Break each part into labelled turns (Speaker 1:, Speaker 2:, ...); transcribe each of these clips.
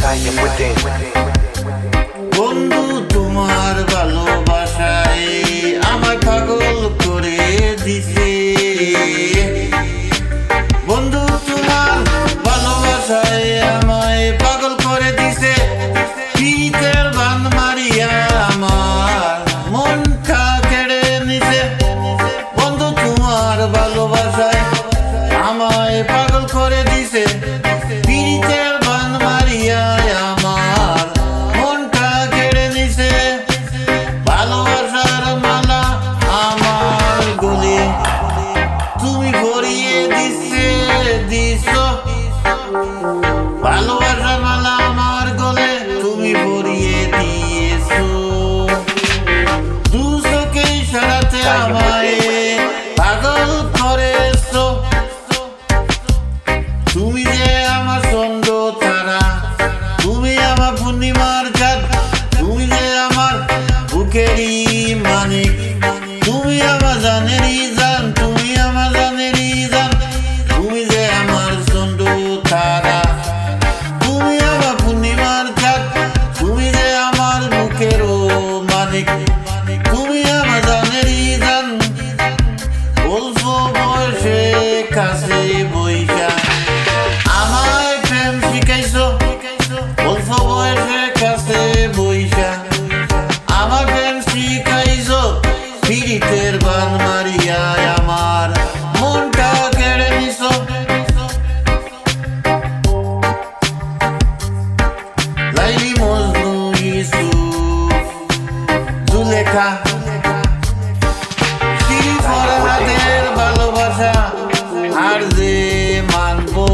Speaker 1: Calle Putin.
Speaker 2: বন্ধু তোমার ভালোবাসায় আমায় পাগল করে দিছে। বন্ধু তোমার ভালোবাসায় আমায় পাগল করে দিছে। পিতের বান মারিয়া আমার মনটা কেড়ে নিছে। বন্ধু তোমার ভালোবাসায় আমায় পাগল করে দিছে। পিতের বান মারিয়া আমার মনটা কেড়ে নিছে। ভালোবাসার মালা আমার গলে তুমি ভরিয়ে দিছো। ভালোবাসার মালা আমার গলে তুমি ভরিয়ে দিয়েছো। দু চোখে ইশারাতে আমায় পাগল করেছো। তুমি যে আমার চন্দ্র তারা, তুমি আমার পূর্ণিমার চাঁদ, তুমি যে আমার বুকেরই মানিক, তুমি আমার জানেরই জান, তুমি আমার জানেরই জান, তুমি যে আমার চন্দ্র তারা, তুমি আমার পূর্ণিমার চাঁদ, তুমি যে আমার বুকেরও মানিক, তুমি আমার জানেরই জান। অল্প বয়সে কাছে বইসা আমায় প্রেম শিখাইছো। অল্প বয়সে কাছে বইসা আমার প্রেম শিখাইছো। পীড়িতের বান মারিয়া আমার মনটা কেড়ে নিছো। লাইলি মজনু ইউসুফ জুলেখা ফরহাদের ভালোবাসা আর যে মানবো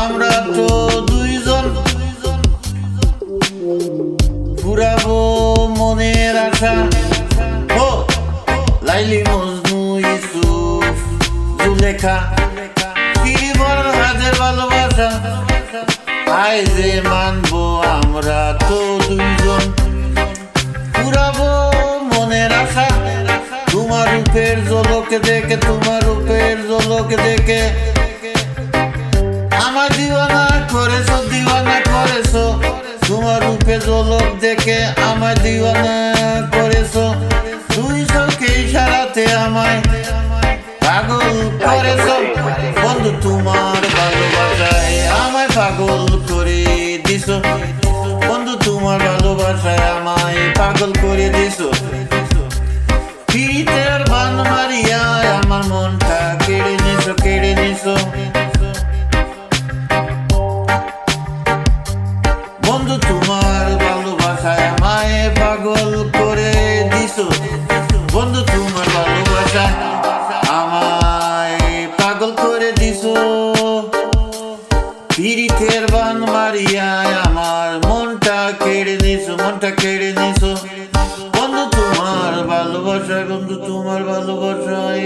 Speaker 2: আমরা তো দুইজন। পুরাবো মনের আশা। ও লাইলি মজনু ইউসুফ জুলেখা ফরহাদের ভালোবাসা আই যে মানবো আমরা তো দুইজন। পুরাবো মনের আশা। তোমার রূপের ঝলক দেখে, তোমার রূপের ঝলক দেখে আমার দিওয়ানা করেছো, দিওয়ানা করেছো। তোমার রূপের ঝলক দেখে আমার দিওয়ানা করেছো। দুই চোখে ইশারাতে আমায় পাগল করেছো। বন্ধু তোমার ভালোবাসায় আমায় পাগল করে দিছো। বন্ধু তোমার ভালোবাসায় আমায় পাগল করে দিছো। পীড়িতের বান মারিয়া আমার মনটা কেড়ে নিছো, কেড়ে নিছো। বন্ধু তোমার ভালোবাসায় আমায় পাগল করে দিছো। বন্ধু তোমার ভালোবাসায় আমায় পাগল করে দিছো। পীড়িতের বান মারিয়া আমার মনটা কেড়ে নিছো, মনটা কেড়ে নিছো। বন্ধু তোমার ভালোবাসায়, বন্ধু তোমার ভালোবাসায়।